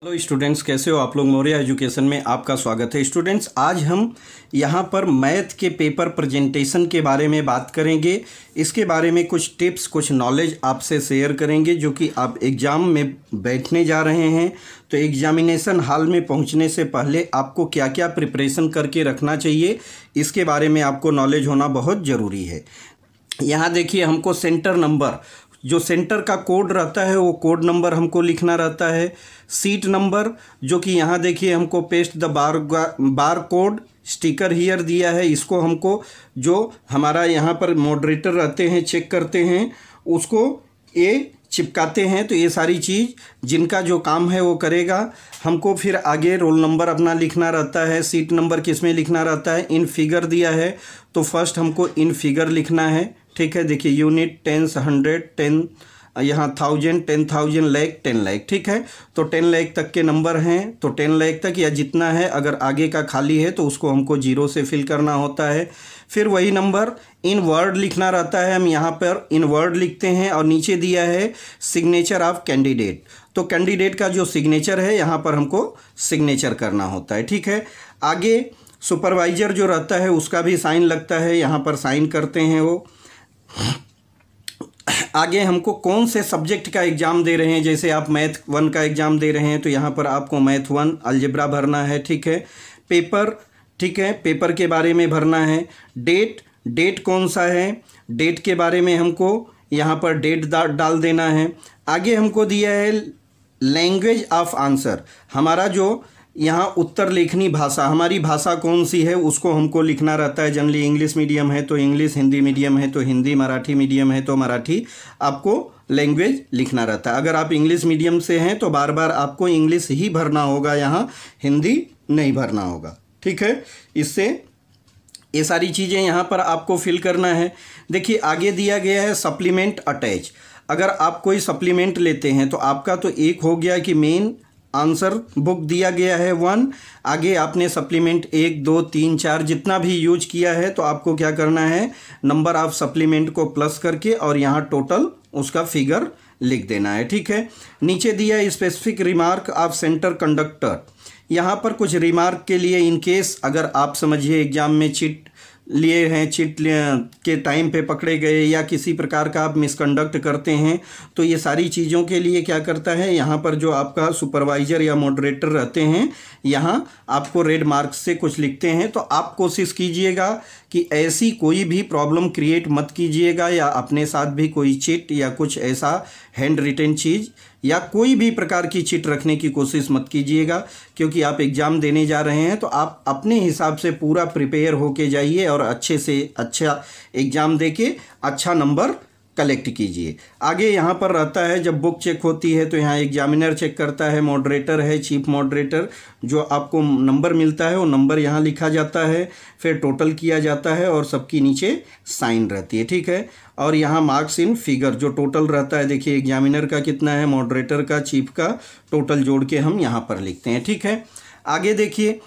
Hello students, कैसे हो आप लोग। मौर्य एजुकेशन में आपका स्वागत है। स्टूडेंट्स, आज हम यहाँ पर मैथ के पेपर प्रेजेंटेशन के बारे में बात करेंगे। इसके बारे में कुछ टिप्स, कुछ नॉलेज आपसे शेयर करेंगे, जो कि आप एग्ज़ाम में बैठने जा रहे हैं तो एग्जामिनेशन हॉल में पहुँचने से पहले आपको क्या क्या प्रिपरेशन करके रखना चाहिए, इसके बारे में आपको नॉलेज होना बहुत ज़रूरी है। यहाँ देखिए, हमको सेंटर नंबर, जो सेंटर का कोड रहता है वो कोड नंबर हमको लिखना रहता है। सीट नंबर, जो कि यहाँ देखिए हमको paste the bar code sticker here दिया है, इसको हमको जो हमारा यहाँ पर मॉडरेटर रहते हैं चेक करते हैं उसको ये चिपकाते हैं। तो ये सारी चीज़ जिनका जो काम है वो करेगा। हमको फिर आगे रोल नंबर अपना लिखना रहता है। सीट नंबर किस में लिखना रहता है, इन फिगर दिया है तो फर्स्ट हमको इन फिगर लिखना है। ठीक है, देखिए यूनिट, टेंस, 100, 10, यहाँ 1000, 10,000, लाख, 10 लाख। ठीक है, तो 10 लाख तक के नंबर हैं तो 10 लाख तक या जितना है, अगर आगे का खाली है तो उसको हमको 0 से फिल करना होता है। फिर वही नंबर इन वर्ड लिखना रहता है, हम यहाँ पर इन वर्ड लिखते हैं। और नीचे दिया है सिग्नेचर ऑफ कैंडिडेट, तो कैंडिडेट का जो सिग्नेचर है यहाँ पर हमको सिग्नेचर करना होता है। ठीक है, आगे सुपरवाइजर जो रहता है उसका भी साइन लगता है, यहाँ पर साइन करते हैं वो। आगे हमको कौन से सब्जेक्ट का एग्ज़ाम दे रहे हैं, जैसे आप मैथ 1 का एग्ज़ाम दे रहे हैं तो यहाँ पर आपको मैथ 1 अलजेब्रा भरना है। ठीक है, पेपर, ठीक है, पेपर के बारे में भरना है। डेट कौन सा है, डेट के बारे में हमको यहाँ पर डेट डाल देना है। आगे हमको दिया है लैंग्वेज ऑफ आंसर, हमारा जो यहाँ उत्तर लेखनी भाषा, हमारी भाषा कौन सी है उसको हमको लिखना रहता है। जनरली इंग्लिश मीडियम है तो इंग्लिश, हिंदी मीडियम है तो हिंदी, मराठी मीडियम है तो मराठी, आपको लैंग्वेज लिखना रहता है। अगर आप इंग्लिश मीडियम से हैं तो बार बार आपको इंग्लिश ही भरना होगा, यहाँ हिंदी नहीं भरना होगा। ठीक है, इससे ये सारी चीज़ें यहाँ पर आपको फिल करना है। देखिए आगे दिया गया है सप्लीमेंट अटैच। अगर आप कोई सप्लीमेंट लेते हैं तो आपका तो एक हो गया कि मेन आंसर बुक दिया गया है 1, आगे आपने सप्लीमेंट 1, 2, 3, 4 जितना भी यूज किया है तो आपको क्या करना है, नंबर ऑफ सप्लीमेंट को प्लस करके और यहाँ टोटल उसका फिगर लिख देना है। ठीक है, नीचे दिया specific remark of centre conductor, यहाँ पर कुछ रिमार्क के लिए इन केस अगर आप समझिए एग्ज़ाम में चिट लिए हैं, चिट के टाइम पे पकड़े गए या किसी प्रकार का आप मिसकंडक्ट करते हैं तो ये सारी चीज़ों के लिए क्या करता है, यहाँ पर जो आपका सुपरवाइज़र या मॉडरेटर रहते हैं यहाँ आपको रेड मार्क से कुछ लिखते हैं। तो आप कोशिश कीजिएगा कि ऐसी कोई भी प्रॉब्लम क्रिएट मत कीजिएगा या अपने साथ भी कोई चिट या कुछ ऐसा हैंड रिटन चीज़ या कोई भी प्रकार की चिट रखने की कोशिश मत कीजिएगा, क्योंकि आप एग्ज़ाम देने जा रहे हैं तो आप अपने हिसाब से पूरा प्रिपेयर होके जाइए और अच्छे से अच्छा एग्ज़ाम देके अच्छा नंबर कलेक्ट कीजिए। आगे यहाँ पर रहता है जब बुक चेक होती है तो यहाँ एग्जामिनर चेक करता है, मॉडरेटर है, चीफ मॉडरेटर, जो आपको नंबर मिलता है वो नंबर यहाँ लिखा जाता है, फिर टोटल किया जाता है और सबकी नीचे साइन रहती है। ठीक है, और यहाँ मार्क्स इन फिगर जो टोटल रहता है, देखिए एग्जामिनर का कितना है, मॉडरेटर का, चीफ का, टोटल जोड़ के हम यहाँ पर लिखते हैं। ठीक है, आगे देखिए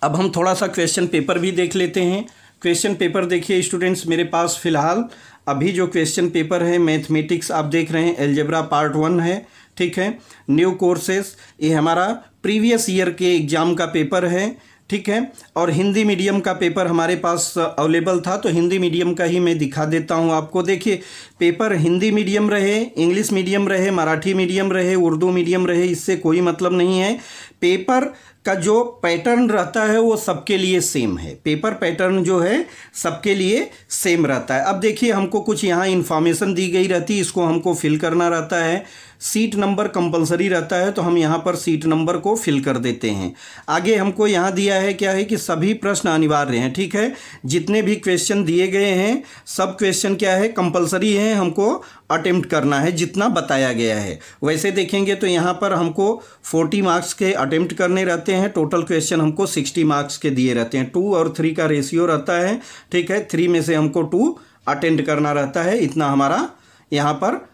अब हम थोड़ा सा क्वेश्चन पेपर भी देख लेते हैं। क्वेश्चन पेपर देखिए स्टूडेंट्स, मेरे पास फ़िलहाल अभी जो क्वेश्चन पेपर है मैथमेटिक्स आप देख रहे हैं, अलजेब्रा पार्ट 1 है। ठीक है, न्यू कोर्सेस, ये हमारा प्रीवियस ईयर के एग्ज़ाम का पेपर है। ठीक है, और हिंदी मीडियम का पेपर हमारे पास अवेलेबल था तो हिंदी मीडियम का ही मैं दिखा देता हूं आपको। देखिए पेपर हिंदी मीडियम रहे, इंग्लिश मीडियम रहे, मराठी मीडियम रहे, उर्दू मीडियम रहे, इससे कोई मतलब नहीं है। पेपर का जो पैटर्न रहता है वो सबके लिए सेम है, पेपर पैटर्न जो है सबके लिए सेम रहता है। अब देखिए हमको कुछ यहाँ इन्फॉर्मेशन दी गई रहती है, इसको हमको फिल करना रहता है। सीट नंबर कंपलसरी रहता है तो हम यहाँ पर सीट नंबर को फिल कर देते हैं। आगे हमको यहाँ दिया है क्या है कि सभी प्रश्न अनिवार्य हैं। ठीक है, जितने भी क्वेश्चन दिए गए हैं सब क्वेश्चन क्या है, कंपलसरी है, हमको अटेम्प्ट करना है जितना बताया गया है। वैसे देखेंगे तो यहाँ पर हमको 40 मार्क्स के अटेम्प्ट करने रहते हैं, टोटल क्वेश्चन हमको 60 मार्क्स के दिए रहते हैं। 2 और 3 का रेशियो रहता है। ठीक है, 3 में से हमको 2 अटेंड करना रहता है। इतना हमारा यहाँ पर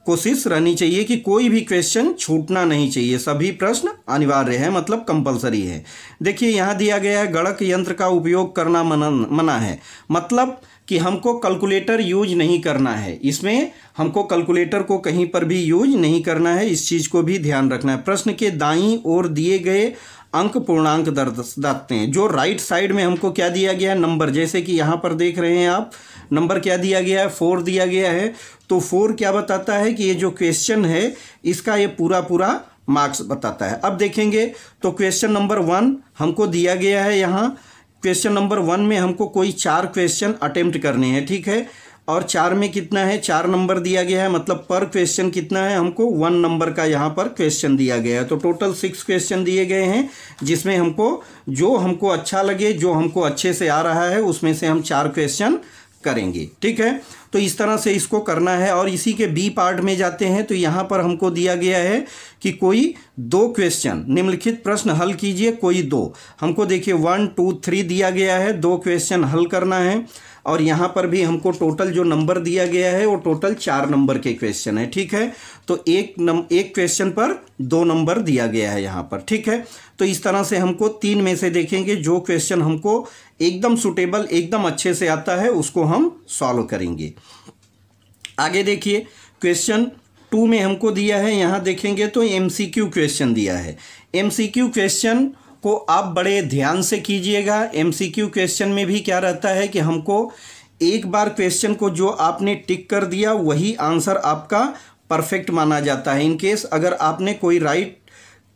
कोशिश रहनी चाहिए कि कोई भी क्वेश्चन छूटना नहीं चाहिए, सभी प्रश्न अनिवार्य है, मतलब कंपलसरी है। देखिए यहाँ दिया गया है गणक यंत्र का उपयोग करना मना है, मतलब कि हमको कैलकुलेटर यूज नहीं करना है, इसमें हमको कैलकुलेटर को कहीं पर भी यूज नहीं करना है, इस चीज़ को भी ध्यान रखना है। प्रश्न के दाईं ओर दिए गए अंक पूर्णांक दर्शाते हैं। जो राइट साइड में हमको क्या दिया गया है, नंबर, जैसे कि यहाँ पर देख रहे हैं आप, नंबर क्या दिया गया है, 4 दिया गया है। तो 4 क्या बताता है कि ये जो क्वेश्चन है इसका ये पूरा पूरा मार्क्स बताता है। अब देखेंगे तो क्वेश्चन नंबर 1 हमको दिया गया है। यहाँ क्वेश्चन नंबर 1 में हमको कोई 4 क्वेश्चन अटेम्प्ट करने हैं, ठीक है। और 4 में कितना है, 4 नंबर दिया गया है, मतलब पर क्वेश्चन कितना है, हमको 1 नंबर का यहाँ पर क्वेश्चन दिया गया है। तो टोटल 6 क्वेश्चन दिए गए हैं, जिसमें हमको जो हमको अच्छा लगे, जो हमको अच्छे से आ रहा है, उसमें से हम 4 क्वेश्चन करेंगे, ठीक है। तो इस तरह से इसको करना है। और इसी के बी पार्ट में जाते हैं तो यहाँ पर हमको दिया गया है कि कोई 2 क्वेश्चन, निम्नलिखित प्रश्न हल कीजिए, कोई 2, हमको देखिए 1 2 3 दिया गया है, 2 क्वेश्चन हल करना है। और यहाँ पर भी हमको टोटल जो नंबर दिया गया है वो टोटल 4 नंबर के क्वेश्चन है, ठीक है। तो एक क्वेश्चन पर 2 नंबर दिया गया है यहाँ पर, ठीक है। तो इस तरह से हमको 3 में से देखेंगे, जो क्वेश्चन हमको एकदम सुटेबल, एकदम अच्छे से आता है, उसको हम सॉल्व करेंगे। आगे देखिए क्वेश्चन 2 में हमको दिया है, यहाँ देखेंगे तो MCQ क्वेश्चन दिया है। MCQ क्वेश्चन को आप बड़े ध्यान से कीजिएगा। MCQ क्वेश्चन में भी क्या रहता है कि हमको एक बार क्वेश्चन को जो आपने टिक कर दिया वही आंसर आपका परफेक्ट माना जाता है। इन केस अगर आपने कोई राइट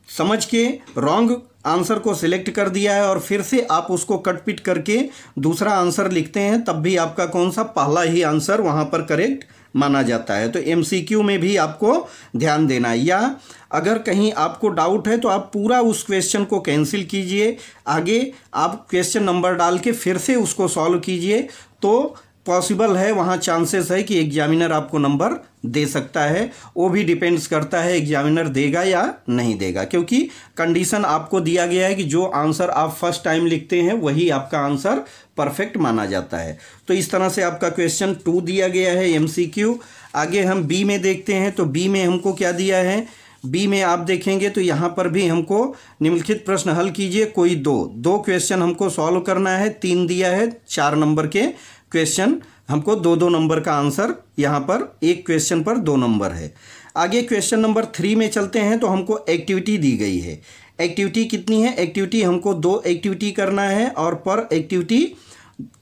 समझ के रॉन्ग आंसर को सिलेक्ट कर दिया है और फिर से आप उसको कट पिट करके दूसरा आंसर लिखते हैं, तब भी आपका कौन सा पहला ही आंसर वहाँ पर करेक्ट माना जाता है। तो MCQ में भी आपको ध्यान देना है। या अगर कहीं आपको डाउट है तो आप पूरा उस क्वेश्चन को कैंसिल कीजिए, आगे आप क्वेश्चन नंबर डाल के फिर से उसको सॉल्व कीजिए, तो पॉसिबल है, वहाँ चांसेस है कि एग्जामिनर आपको नंबर दे सकता है। वो भी डिपेंड्स करता है एग्जामिनर देगा या नहीं देगा, क्योंकि कंडीशन आपको दिया गया है कि जो आंसर आप फर्स्ट टाइम लिखते हैं वही आपका आंसर परफेक्ट माना जाता है। तो इस तरह से आपका क्वेश्चन 2 दिया गया है MCQ। आगे हम बी में देखते हैं, तो बी में हमको क्या दिया है, बी में आप देखेंगे तो यहाँ पर भी हमको निम्नलिखित प्रश्न हल कीजिए, कोई 2 क्वेश्चन हमको सॉल्व करना है। 3 दिया है, 4 नंबर के क्वेश्चन, हमको 2 नंबर का आंसर, यहाँ पर एक क्वेश्चन पर 2 नंबर है। आगे क्वेश्चन नंबर 3 में चलते हैं तो हमको एक्टिविटी दी गई है। एक्टिविटी कितनी है, एक्टिविटी हमको 2 एक्टिविटी करना है और पर एक्टिविटी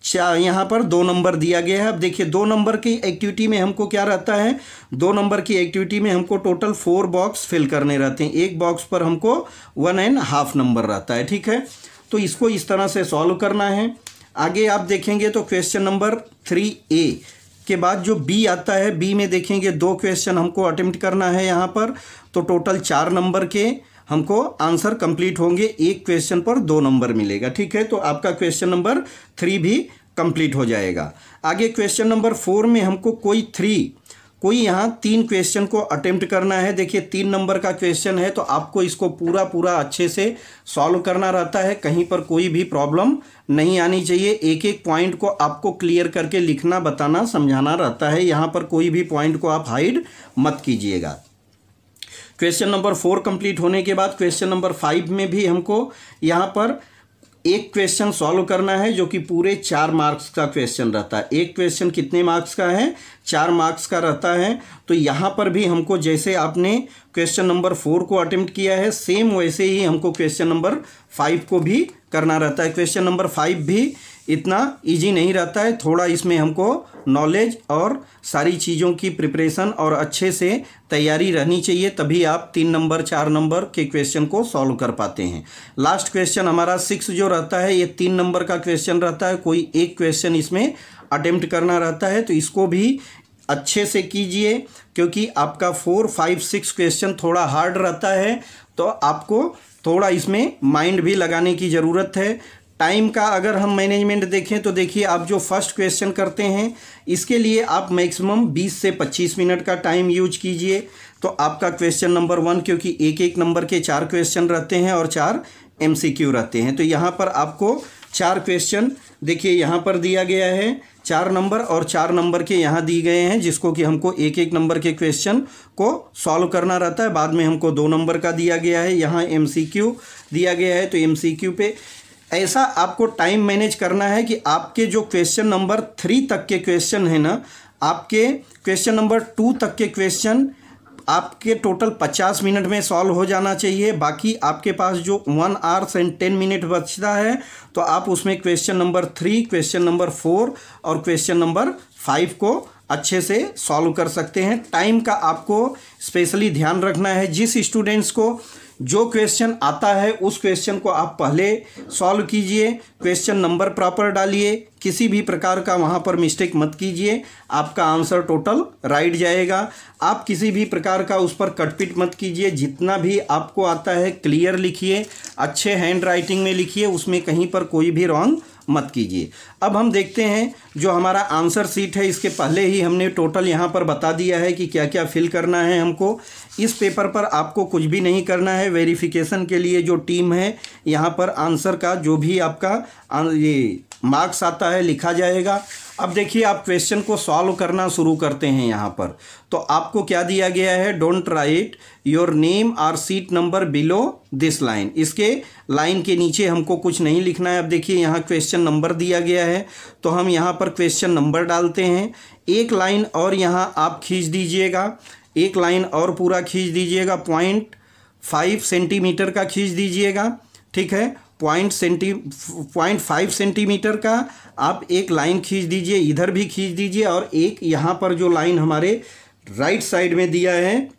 यहाँ पर 2 नंबर दिया गया है। अब देखिए 2 नंबर की एक्टिविटी में हमको क्या रहता है, 2 नंबर की एक्टिविटी में हमको टोटल 4 बॉक्स फिल करने रहते हैं। एक बॉक्स पर हमको 1.5 नंबर रहता है, ठीक है। तो इसको इस तरह से सॉल्व करना है। आगे आप देखेंगे तो क्वेश्चन नंबर 3A के बाद जो बी आता है, बी में देखेंगे 2 क्वेश्चन हमको अटेम्प्ट करना है यहाँ पर, तो टोटल 4 नंबर के हमको आंसर कंप्लीट होंगे, एक क्वेश्चन पर 2 नंबर मिलेगा, ठीक है। तो आपका क्वेश्चन नंबर 3 भी कंप्लीट हो जाएगा। आगे क्वेश्चन नंबर 4 में हमको कोई यहाँ 3 क्वेश्चन को अटेम्प्ट करना है। देखिए 3 नंबर का क्वेश्चन है, तो आपको इसको पूरा अच्छे से सॉल्व करना रहता है, कहीं पर कोई भी प्रॉब्लम नहीं आनी चाहिए। एक एक पॉइंट को आपको क्लियर करके लिखना, बताना, समझाना रहता है। यहाँ पर कोई भी पॉइंट को आप हाइड मत कीजिएगा। क्वेश्चन नंबर 4 कंप्लीट होने के बाद क्वेश्चन नंबर 5 में भी हमको यहाँ पर एक क्वेश्चन सॉल्व करना है, जो कि पूरे 4 मार्क्स का क्वेश्चन रहता है। एक क्वेश्चन कितने मार्क्स का है, 4 मार्क्स का रहता है। तो यहाँ पर भी हमको जैसे आपने क्वेश्चन नंबर 4 को अटेम्प्ट किया है, सेम वैसे ही हमको क्वेश्चन नंबर 5 को भी करना रहता है। क्वेश्चन नंबर 5 भी इतना इजी नहीं रहता है, थोड़ा इसमें हमको नॉलेज और सारी चीज़ों की प्रिपरेशन और अच्छे से तैयारी रहनी चाहिए, तभी आप 3 नंबर 4 नंबर के क्वेश्चन को सॉल्व कर पाते हैं। लास्ट क्वेश्चन हमारा 6 जो रहता है, ये 3 नंबर का क्वेश्चन रहता है, कोई एक क्वेश्चन इसमें अटेम्प्ट करना रहता है। तो इसको भी अच्छे से कीजिए, क्योंकि आपका 4, 5, 6 क्वेश्चन थोड़ा हार्ड रहता है, तो आपको थोड़ा इसमें माइंड भी लगाने की ज़रूरत है। टाइम का अगर हम मैनेजमेंट देखें तो देखिए, आप जो फर्स्ट क्वेश्चन करते हैं इसके लिए आप मैक्सिमम 20 से 25 मिनट का टाइम यूज कीजिए, तो आपका क्वेश्चन नंबर 1, क्योंकि एक नंबर के 4 क्वेश्चन रहते हैं और 4 MCQ रहते हैं, तो यहाँ पर आपको 4 क्वेश्चन देखिए यहाँ पर दिया गया है, 4 नंबर और 4 नंबर के यहाँ दिए गए हैं, जिसको कि हमको एक नंबर के क्वेश्चन को सॉल्व करना रहता है। बाद में हमको 2 नंबर का दिया गया है, यहाँ MCQ दिया गया है। तो MCQ पे ऐसा आपको टाइम मैनेज करना है कि आपके जो क्वेश्चन नंबर 3 तक के क्वेश्चन है ना, आपके क्वेश्चन नंबर 2 तक के क्वेश्चन आपके टोटल 50 मिनट में सॉल्व हो जाना चाहिए। बाकी आपके पास जो 1 आवर्स एंड 10 मिनट बचता है तो आप उसमें क्वेश्चन नंबर 3, क्वेश्चन नंबर 4 और क्वेश्चन नंबर 5 को अच्छे से सॉल्व कर सकते हैं। टाइम का आपको स्पेशली ध्यान रखना है। जिस स्टूडेंट्स को जो क्वेश्चन आता है उस क्वेश्चन को आप पहले सॉल्व कीजिए, क्वेश्चन नंबर प्रॉपर डालिए, किसी भी प्रकार का वहाँ पर मिस्टेक मत कीजिए, आपका आंसर टोटल राइट जाएगा। आप किसी भी प्रकार का उस पर कटपिट मत कीजिए, जितना भी आपको आता है क्लियर लिखिए, अच्छे हैंड राइटिंग में लिखिए, उसमें कहीं पर कोई भी रॉन्ग मत कीजिए। अब हम देखते हैं जो हमारा आंसर सीट है, इसके पहले ही हमने टोटल यहाँ पर बता दिया है कि क्या क्या फिल करना है हमको। इस पेपर पर आपको कुछ भी नहीं करना है। वेरिफिकेशन के लिए जो टीम है यहाँ पर आंसर का जो भी आपका ये मार्क्स आता है लिखा जाएगा। अब देखिए आप क्वेश्चन को सॉल्व करना शुरू करते हैं। यहाँ पर तो आपको क्या दिया गया है, डोंट राइट योर नेम और seat number below this line. इसके लाइन के नीचे हमको कुछ नहीं लिखना है। अब देखिए यहाँ क्वेश्चन नंबर दिया गया है तो हम यहाँ पर क्वेश्चन नंबर डालते हैं। एक लाइन और यहाँ आप खींच दीजिएगा, एक लाइन और पूरा खींच दीजिएगा, 0.5 सेंटीमीटर का खींच दीजिएगा, ठीक है। 0.5 सेंटीमीटर का आप एक लाइन खींच दीजिए, इधर भी खींच दीजिए, और एक यहाँ पर जो लाइन हमारे राइट साइड में दिया है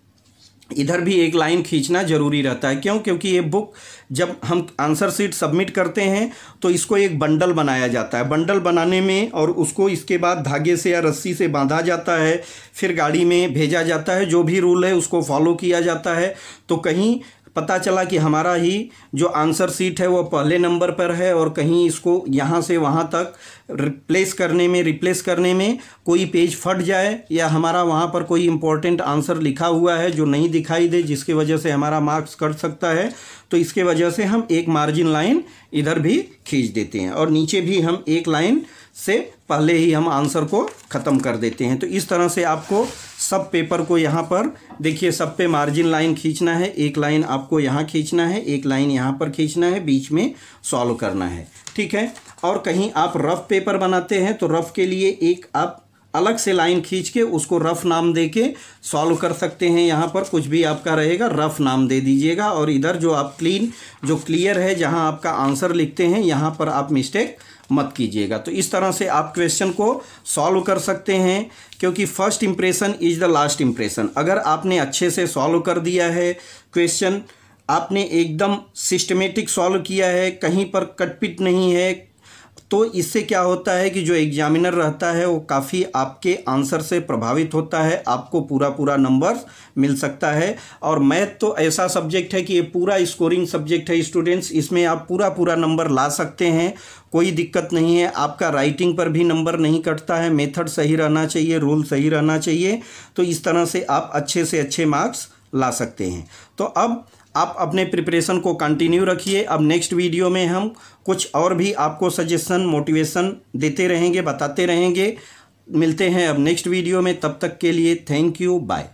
इधर भी एक लाइन खींचना जरूरी रहता है। क्यों? क्योंकि ये बुक जब हम आंसर शीट सबमिट करते हैं तो इसको एक बंडल बनाया जाता है। बंडल बनाने में और उसको इसके बाद धागे से या रस्सी से बांधा जाता है, फिर गाड़ी में भेजा जाता है। जो भी रूल है उसको फॉलो किया जाता है। तो कहीं पता चला कि हमारा ही जो आंसर शीट है वो पहले नंबर पर है और कहीं इसको यहाँ से वहाँ तक रिप्लेस करने में कोई पेज फट जाए या हमारा वहाँ पर कोई इम्पोर्टेंट आंसर लिखा हुआ है जो नहीं दिखाई दे, जिसकी वजह से हमारा मार्क्स कट सकता है, तो इसके वजह से हम एक मार्जिन लाइन इधर भी खींच देते हैं और नीचे भी हम एक लाइन से पहले ही हम आंसर को ख़त्म कर देते हैं। तो इस तरह से आपको सब पेपर को यहाँ पर देखिए सब पे मार्जिन लाइन खींचना है। एक लाइन आपको यहाँ खींचना है, एक लाइन यहाँ पर खींचना है, बीच में सॉल्व करना है, ठीक है। और कहीं आप रफ पेपर बनाते हैं तो रफ के लिए एक आप अलग से लाइन खींच के उसको रफ नाम दे के सॉल्व कर सकते हैं। यहाँ पर कुछ भी आपका रहेगा रफ नाम दे दीजिएगा और इधर जो आप क्लियर है जहाँ आपका आंसर लिखते हैं यहाँ पर आप मिस्टेक मत कीजिएगा। तो इस तरह से आप क्वेश्चन को सॉल्व कर सकते हैं, क्योंकि first impression is the last impression. अगर आपने अच्छे से सॉल्व कर दिया है क्वेश्चन, आपने एकदम सिस्टमेटिक सॉल्व किया है, कहीं पर कटपिट नहीं है, तो इससे क्या होता है कि जो एग्जामिनर रहता है वो काफ़ी आपके आंसर से प्रभावित होता है, आपको पूरा नंबर मिल सकता है। और मैथ तो ऐसा सब्जेक्ट है कि ये पूरा स्कोरिंग सब्जेक्ट है स्टूडेंट्स, इसमें आप पूरा नंबर ला सकते हैं, कोई दिक्कत नहीं है। आपका राइटिंग पर भी नंबर नहीं कटता है, मेथड सही रहना चाहिए, रूल सही रहना चाहिए। तो इस तरह से आप अच्छे से अच्छे मार्क्स ला सकते हैं। तो अब आप अपने प्रिपरेशन को कंटिन्यू रखिए। अब नेक्स्ट वीडियो में हम कुछ और भी आपको सजेशन मोटिवेशन देते रहेंगे, बताते रहेंगे। मिलते हैं अब नेक्स्ट वीडियो में, तब तक के लिए थैंक यू, बाय।